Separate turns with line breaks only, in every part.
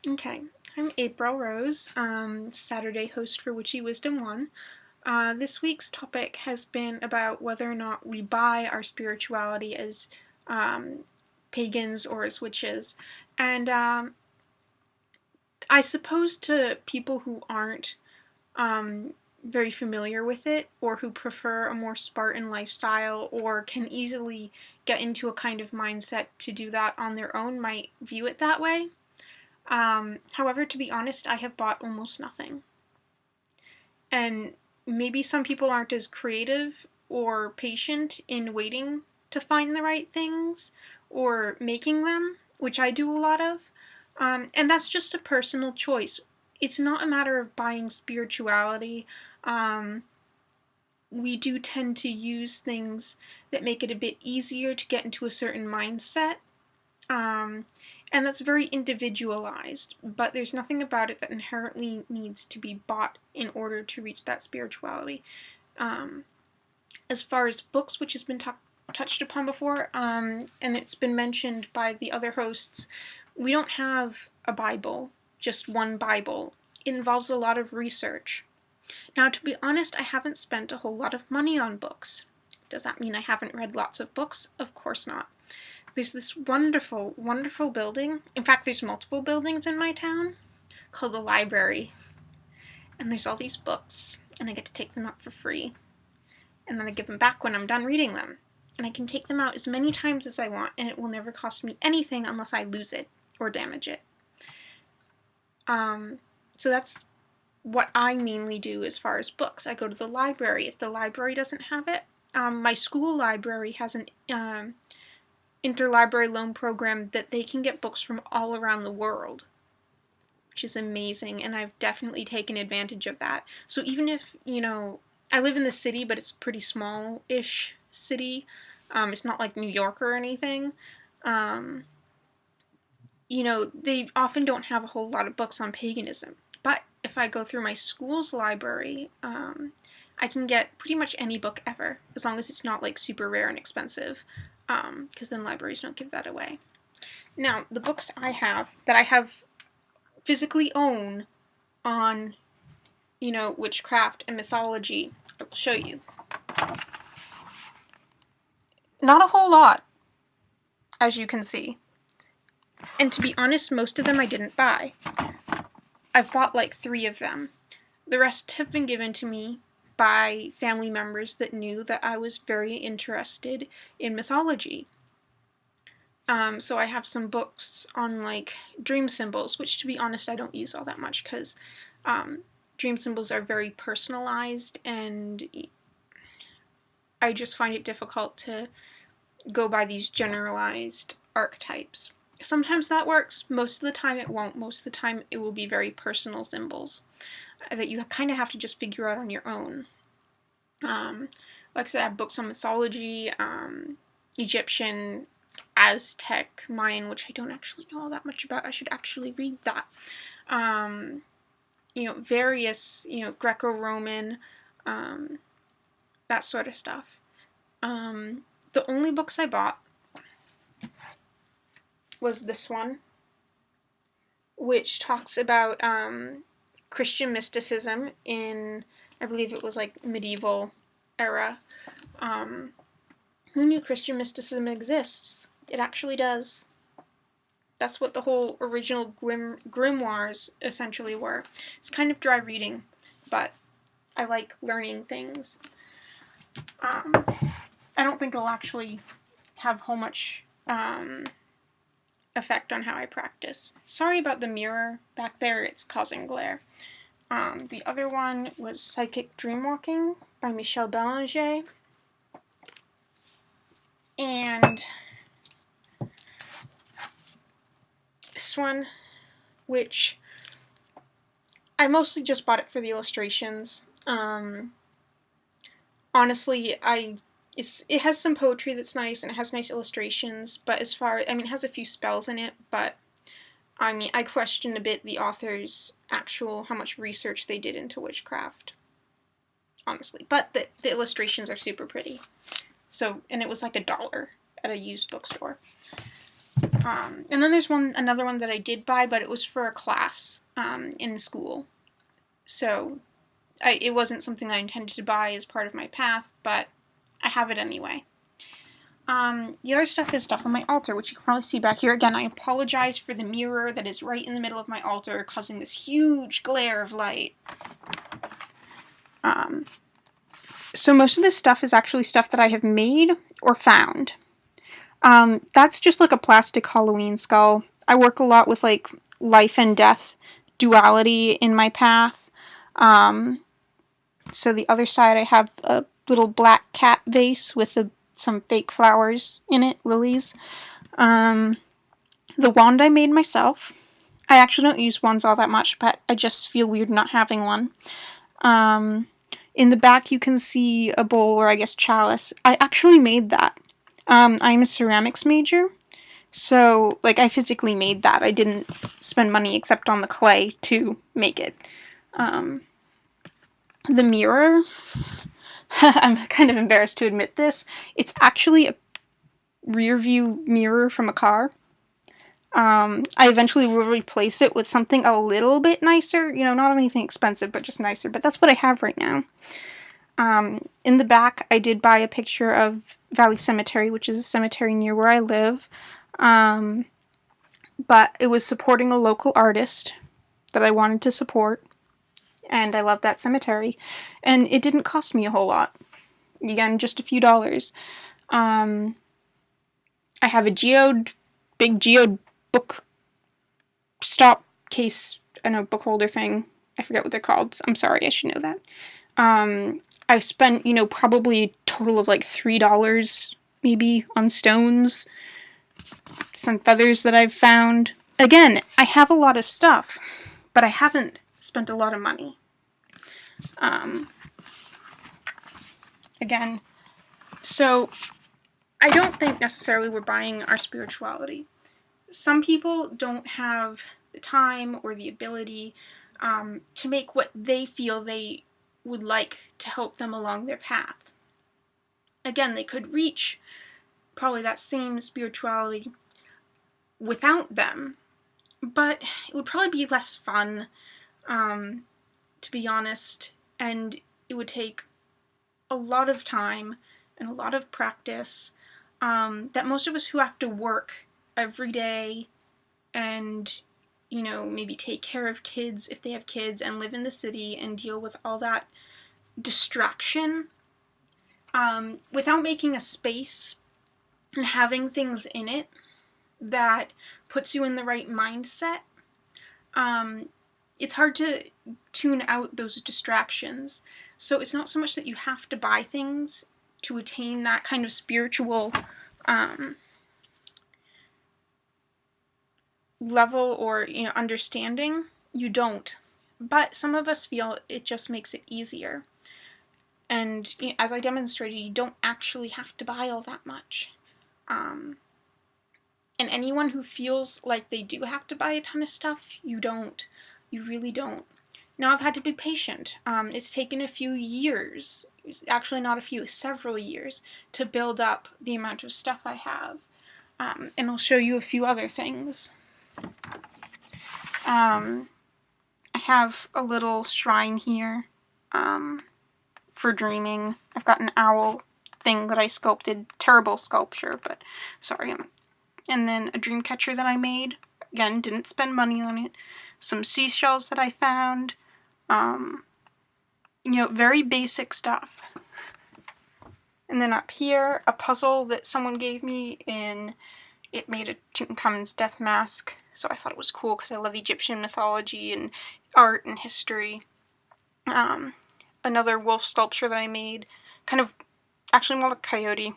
Okay, I'm April Rose, Saturday host for Witchy Wisdom 1. This week's topic has been about whether or not we buy our spirituality as pagans or as witches. And I suppose to people who aren't very familiar with it, or who prefer a more Spartan lifestyle, or can easily get into a kind of mindset to do that on their own, might view it that way. However, to be honest, I have bought almost nothing. And maybe some people aren't as creative or patient in waiting to find the right things or making them, which I do a lot of. And that's just a personal choice. It's not a matter of buying spirituality. We do tend to use things that make it a bit easier to get into a certain mindset. And that's very individualized, but there's nothing about it that inherently needs to be bought in order to reach that spirituality. As far as books, which has been touched upon before, and it's been mentioned by the other hosts, we don't have a Bible, just one Bible. It involves a lot of research. Now, to be honest, I haven't spent a whole lot of money on books. Does that mean I haven't read lots of books? Of course not. There's this wonderful, wonderful building. In fact, there's multiple buildings in my town called the library. And there's all these books, and I get to take them out for free. And then I give them back when I'm done reading them. And I can take them out as many times as I want, and it will never cost me anything unless I lose it or damage it. So that's what I mainly do as far as books. I go to the library. If the library doesn't have it, my school library has an interlibrary loan program that they can get books from all around the world, which is amazing, and I've definitely taken advantage of that. So even if, I live in the city, but it's a pretty small-ish city. It's not like New York or anything. They often don't have a whole lot of books on paganism. But if I go through my school's library, I can get pretty much any book ever, as long as it's not like super rare and expensive, because then libraries don't give that away. Now, the books I have physically own on, witchcraft and mythology, I will show you. Not a whole lot, as you can see. And to be honest, most of them I didn't buy. I've bought like 3 of them. The rest have been given to me by family members that knew that I was very interested in mythology. So I have some books on like dream symbols, which to be honest I don't use all that much because dream symbols are very personalized, and I just find it difficult to go by these generalized archetypes. Sometimes that works, most of the time it won't. Most of the time it will be very personal symbols that you kind of have to just figure out on your own. Like I said, I have books on mythology, Egyptian, Aztec, Mayan, which I don't actually know all that much about. I should actually read that. Various, Greco-Roman, that sort of stuff. The only books I bought was this one, which talks about Christian mysticism in, I believe it was like medieval era. Who knew Christian mysticism exists? It actually does. That's what the whole original grimoires essentially were. It's kind of dry reading, but I like learning things. I don't think it'll actually have whole much effect on how I practice. Sorry about the mirror back there, it's causing glare. The other one was Psychic Dreamwalking by Michel Belanger. And this one, which I mostly just bought it for the illustrations. Honestly, it has some poetry that's nice, and it has nice illustrations, but it has a few spells in it, but I question a bit the author's how much research they did into witchcraft, honestly. But the illustrations are super pretty. So, and it was like $1 at a used bookstore. And then there's another one that I did buy, but it was for a class in school. So it wasn't something I intended to buy as part of my path, but I have it anyway. The other stuff is stuff on my altar, which you can probably see back here. Again, I apologize for the mirror that is right in the middle of my altar, causing this huge glare of light. So most of this stuff is actually stuff that I have made or found. That's just like a plastic Halloween skull. I work a lot with like life and death duality in my path. So the other side I have a little black cat vase with some fake flowers in it, lilies. The wand I made myself. I actually don't use wands all that much, but I just feel weird not having one. In the back you can see a bowl, or I guess chalice. I actually made that. I'm a ceramics major, so like I physically made that. I didn't spend money except on the clay to make it. The mirror, I'm kind of embarrassed to admit this, it's actually a rear view mirror from a car. I eventually will replace it with something a little bit nicer, not anything expensive, but just nicer, but that's what I have right now. In the back, I did buy a picture of Valley Cemetery, which is a cemetery near where I live, but it was supporting a local artist that I wanted to support, and I love that cemetery, and it didn't cost me a whole lot. Again, just a few dollars. I have a big geode book stop case, book holder thing. I forget what they're called. I'm sorry, I should know that. I spent, probably a total of like $3 maybe on stones, some feathers that I've found. Again, I have a lot of stuff, but I haven't spent a lot of money. Again, so I don't think necessarily we're buying our spirituality. Some people don't have the time or the ability to make what they feel they would like to help them along their path. Again, they could reach probably that same spirituality without them, but it would probably be less fun, to be honest, and it would take a lot of time and a lot of practice that most of us who have to work every day and maybe take care of kids if they have kids and live in the city and deal with all that distraction without making a space and having things in it that puts you in the right mindset. It's hard to tune out those distractions. So it's not so much that you have to buy things to attain that kind of spiritual level or understanding. You don't. But some of us feel it just makes it easier. And as I demonstrated, you don't actually have to buy all that much. And anyone who feels like they do have to buy a ton of stuff, you don't. You really don't. Now, I've had to be patient. It's taken a few years, actually not a few, several years, to build up the amount of stuff I have. And I'll show you a few other things. I have a little shrine here for dreaming. I've got an owl thing that I sculpted. Terrible sculpture, but sorry. And then a dream catcher that I made. Again, didn't spend money on it. Some seashells that I found. Very basic stuff. And then up here, a puzzle that someone gave me it made a Tutankhamun's death mask, so I thought it was cool because I love Egyptian mythology and art and history. Another wolf sculpture that I made, actually more like a coyote.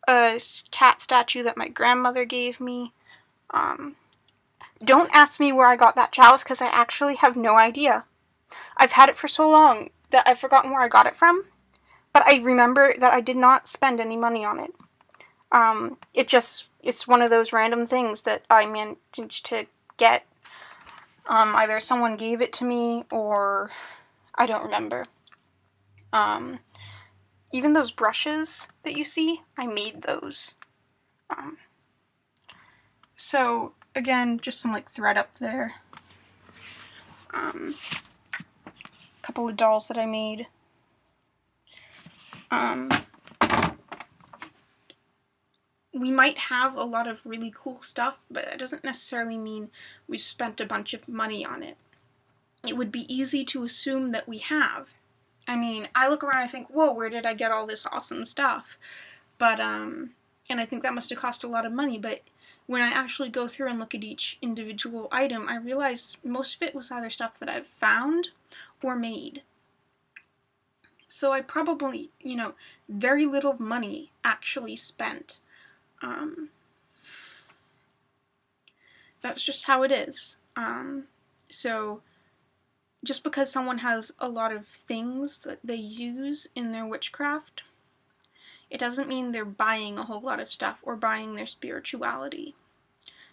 A cat statue that my grandmother gave me. Don't ask me where I got that chalice because I actually have no idea. I've had it for so long that I've forgotten where I got it from, but I remember that I did not spend any money on it. It's one of those random things that I managed to get. Either someone gave it to me or I don't remember. Even those brushes that you see, I made those. So again, just some like thread up there. A couple of dolls that I made. We might have a lot of really cool stuff, but that doesn't necessarily mean we've spent a bunch of money on it. It would be easy to assume that we have. I mean, I look around and I think, whoa, where did I get all this awesome stuff? But, and I think that must have cost a lot of money, but when I actually go through and look at each individual item, I realize most of it was either stuff that I've found or made. So I probably, very little money actually spent. That's just how it is. So just because someone has a lot of things that they use in their witchcraft, it doesn't mean they're buying a whole lot of stuff or buying their spirituality.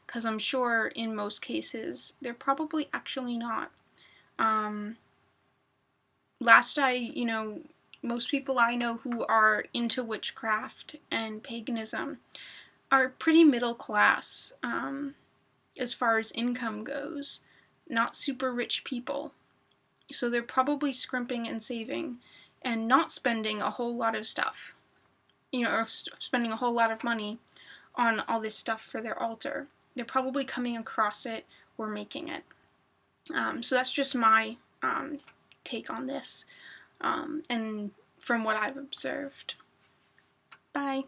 Because I'm sure in most cases, they're probably actually not. Most people I know who are into witchcraft and paganism are pretty middle class as far as income goes. Not super rich people. So they're probably scrimping and saving and not spending a whole lot of stuff. Or spending a whole lot of money on all this stuff for their altar. They're probably coming across it or making it. So that's just my take on this, and from what I've observed. Bye.